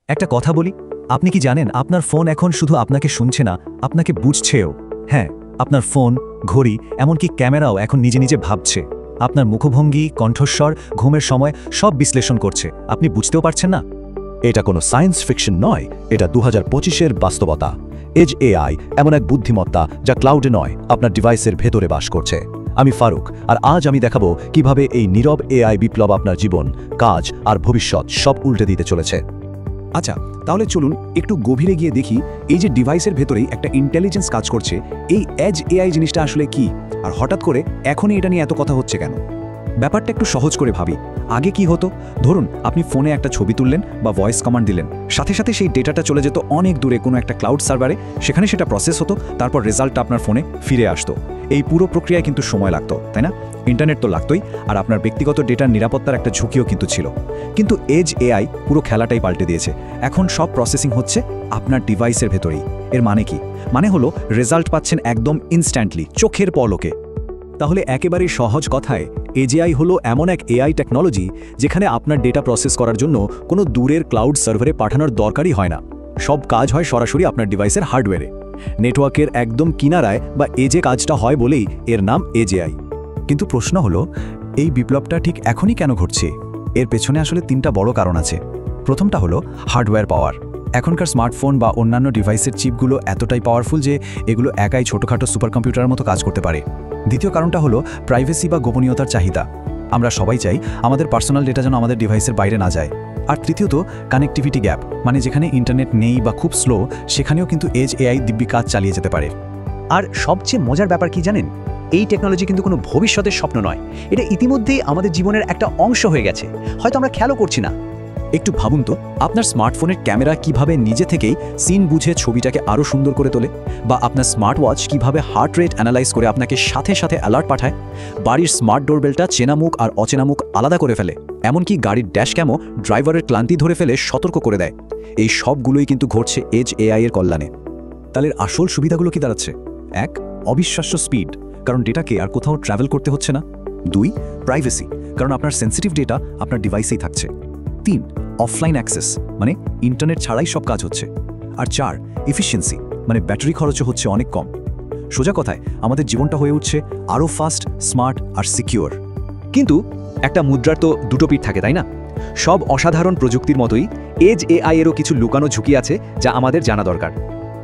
একটা কথা বলি, আপনি কি জানেন আপনার ফোন এখন শুধু আপনাকে শুনছে না, আপনাকে বুঝছেও। হ্যাঁ, আপনার ফোন, ঘড়ি, এমনকি ক্যামেরাও এখন নিজে নিজে ভাবছে। আপনার মুখভঙ্গি, কণ্ঠস্বর, ঘুমের সময় সব বিশ্লেষণ করছে। আপনি বুঝতেও পারছেন না। এটা কোনো সায়েন্স ফিকশন নয়, এটা 2025-এর বাস্তবতা। এজ এআই এমন এক বুদ্ধিমত্তা যা ক্লাউডে নয়, আপনার ডিভাইসের ভেতরে বাস করছে। আমি ফারুক, আর আজ আমি দেখাবো কিভাবে এই নীরব এআই বিপ্লব আপনার জীবন, কাজ আর ভবিষ্যৎ সব উল্টে দিতে চলেছে। আচ্ছা, তাহলে চলুন একটু গভীরে গিয়ে দেখি এই যে ডিভাইসের ভেতরেই একটা ইন্টেলিজেন্স কাজ করছে, এই এজ এআই জিনিসটা আসলে কি, আর হঠাৎ করে এখনই এটা নিয়ে এত কথা হচ্ছে কেন। ব্যাপারটা একটু সহজ করে ভাবি। আগে কি হতো, ধরুন আপনি ফোনে একটা ছবি তুললেন বা ভয়েস কমান্ড দিলেন, সাথে সাথে সেই ডেটাটা চলে যেত অনেক দূরে কোনো একটা ক্লাউড সার্ভারে, সেখানে সেটা প্রসেস হতো, তারপর রেজাল্টটা আপনার ফোনে ফিরে আসতো। এই পুরো প্রক্রিয়ায় কিন্তু সময় লাগতো, তাই না? ইন্টারনেট তো লাগতোই, আর আপনার ব্যক্তিগত ডেটার নিরাপত্তার একটা ঝুঁকিও কিন্তু ছিল। কিন্তু এজ এআই পুরো খেলাটাই পাল্টে দিয়েছে। এখন সব প্রসেসিং হচ্ছে আপনার ডিভাইসের ভেতরেই। এর মানে কি? মানে হলো রেজাল্ট পাচ্ছেন একদম ইনস্ট্যান্টলি, চোখের পলকে। তাহলে একেবারেই সহজ কথায়, এজেআই হলো এমন এক এআই টেকনোলজি যেখানে আপনার ডেটা প্রসেস করার জন্য কোনো দূরের ক্লাউড সার্ভারে পাঠানোর দরকারই হয় না। সব কাজ হয় সরাসরি আপনার ডিভাইসের হার্ডওয়্যারে, নেটওয়ার্কের একদম কিনারায় বা এজে কাজটা হয় বলেই এর নাম এজেআই। কিন্তু প্রশ্ন হলো, এই বিপ্লবটা ঠিক এখনই কেন ঘটছে? এর পেছনে আসলে তিনটা বড় কারণ আছে। প্রথমটা হলো হার্ডওয়্যার পাওয়ার। এখনকার স্মার্টফোন বা অন্যান্য ডিভাইসের চিপগুলো এতটাই পাওয়ারফুল যে এগুলো একাই ছোটোখাটো সুপার কম্পিউটারের মতো কাজ করতে পারে। দ্বিতীয় কারণটা হলো প্রাইভেসি বা গোপনীয়তার চাহিদা। আমরা সবাই চাই আমাদের পার্সোনাল ডেটা যেন আমাদের ডিভাইসের বাইরে না যায়। আর তৃতীয়ত কানেক্টিভিটি গ্যাপ, মানে যেখানে ইন্টারনেট নেই বা খুব স্লো, সেখানেও কিন্তু এজ এআই দিব্যি কাজ চালিয়ে যেতে পারে। আর সবচেয়ে মজার ব্যাপার কি জানেন? এই টেকনোলজি কিন্তু কোনো ভবিষ্যতের স্বপ্ন নয়, এটা ইতিমধ্যেই আমাদের জীবনের একটা অংশ হয়ে গেছে, হয়তো আমরা খেয়ালও করছি না। একটু ভাবুন তো, আপনার স্মার্টফোনের ক্যামেরা কিভাবে নিজে থেকেই সিন বুঝে ছবিটাকে আরও সুন্দর করে তোলে, বা আপনার স্মার্ট ওয়াচ কিভাবে হার্ট রেট অ্যানালাইজ করে আপনাকে সাথে সাথে অ্যালার্ট পাঠায়, বাড়ির স্মার্ট ডোরবেলটা চেনা মুখ আর অচেনা মুখ আলাদা করে ফেলে, এমনকি গাড়ির ড্যাশ ক্যামও ড্রাইভারের ক্লান্তি ধরে ফেলে সতর্ক করে দেয়। এই সবগুলোই কিন্তু ঘটছে এজ এআই এর কল্যাণে। তাহলে আসল সুবিধাগুলো কি দাঁড়াচ্ছে? 1. অবিশ্বাস্য স্পিড, কারণ ডেটাকে আর কোথাও ট্রাভেল করতে হচ্ছে না। 2. প্রাইভেসি, কারণ আপনার সেন্সিটিভ ডেটা আপনার ডিভাইসেই থাকছে। 3. অফলাইন অ্যাক্সেস, মানে ইন্টারনেট ছাড়াই সব কাজ হচ্ছে। আর 4. এফিসিয়েন্সি, মানে ব্যাটারি খরচও হচ্ছে অনেক কম। সোজা কথায় আমাদের জীবনটা হয়ে উঠছে আরও ফাস্ট, স্মার্ট আর সিকিউর। কিন্তু একটা মুদ্রার তো দুটো পিঠ থাকে, তাই না? সব অসাধারণ প্রযুক্তির মতোই এজ এআই এরও কিছু লুকানো ঝুঁকি আছে যা আমাদের জানা দরকার।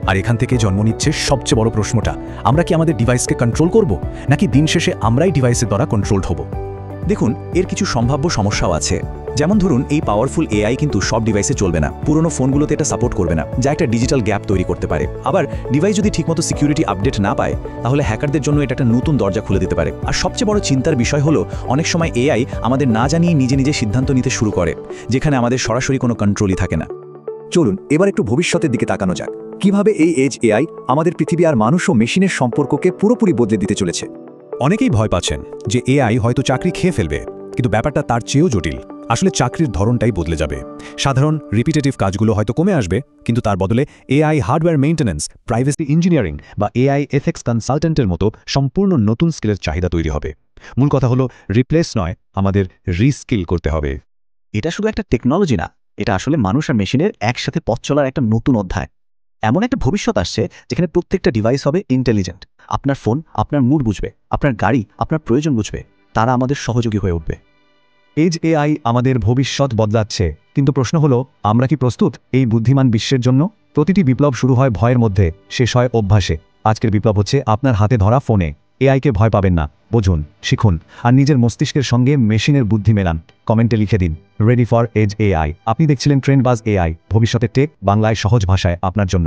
আর এখান থেকে জন্ম নিচ্ছে সবচেয়ে বড় প্রশ্নটা, আমরা কি আমাদের ডিভাইসকে কন্ট্রোল করব, নাকি দিন শেষে আমরাই ডিভাইসের দ্বারা কন্ট্রোলড হব? দেখুন, এর কিছু সম্ভাব্য সমস্যাও আছে। যেমন ধরুন, এই পাওয়ারফুল এআই কিন্তু সব ডিভাইসে চলবে না, পুরনো ফোনগুলোতে এটা সাপোর্ট করবে না, যা একটা ডিজিটাল গ্যাপ তৈরি করতে পারে। আবার ডিভাইস যদি ঠিকমতো সিকিউরিটি আপডেট না পায়, তাহলে হ্যাকারদের জন্য এটা একটা নতুন দরজা খুলে দিতে পারে। আর সবচেয়ে বড় চিন্তার বিষয় হলো, অনেক সময় এআই আমাদের না জানিয়ে নিজে নিজে সিদ্ধান্ত নিতে শুরু করে, যেখানে আমাদের সরাসরি কোনো কন্ট্রোলই থাকে না। চলুন এবার একটু ভবিষ্যতের দিকে তাকানো যাক, কিভাবে এই এজ এআই আমাদের পৃথিবী আর মানুষ ও মেশিনের সম্পর্ককে পুরোপুরি বদলে দিতে চলেছে। অনেকেই ভয় পাচ্ছেন যে এআই হয়তো চাকরি খেয়ে ফেলবে, কিন্তু ব্যাপারটা তার চেয়েও জটিল। আসলে চাকরির ধরনটাই বদলে যাবে। সাধারণ রিপিটেটিভ কাজগুলো হয়তো কমে আসবে, কিন্তু তার বদলে AI hardware maintenance, privacy engineering বা এআই এথিক্স কনসালটেন্টের মতো সম্পূর্ণ নতুন স্কিলের চাহিদা তৈরি হবে। মূল কথা হলো, রিপ্লেস নয়, আমাদের রিস্কিল করতে হবে। এটা শুধু একটা টেকনোলজি না, এটা আসলে মানুষ আর মেশিনের একসাথে পথ চলার একটা নতুন অধ্যায়। এমন একটা ভবিষ্যৎ আসছে যেখানে প্রত্যেকটা ডিভাইস হবে ইন্টেলিজেন্ট। আপনার ফোন আপনার মুড বুঝবে, আপনার গাড়ি আপনার প্রয়োজন বুঝবে, তারা আমাদের সহযোগী হয়ে উঠবে। এজ এআই আমাদের ভবিষ্যৎ বদলাচ্ছে, কিন্তু প্রশ্ন হলো, আমরা কি প্রস্তুত এই বুদ্ধিমান বিশ্বের জন্য? প্রতিটি বিপ্লব শুরু হয় ভয়ের মধ্যে, শেষ হয় অভ্যাসে। আজকের বিপ্লব হচ্ছে আপনার হাতে ধরা ফোনে। এআইকে ভয় পাবেন না, বুঝুন, শিখুন, আর নিজের মস্তিষ্কের সঙ্গে মেশিনের বুদ্ধি মেলান। কমেন্টে লিখে দিন, রেডি ফর এজ এআই। আপনি দেখছিলেন ট্রেন্ডবাজ এআই, ভবিষ্যতের টেক বাংলায় সহজ ভাষায় আপনার জন্য।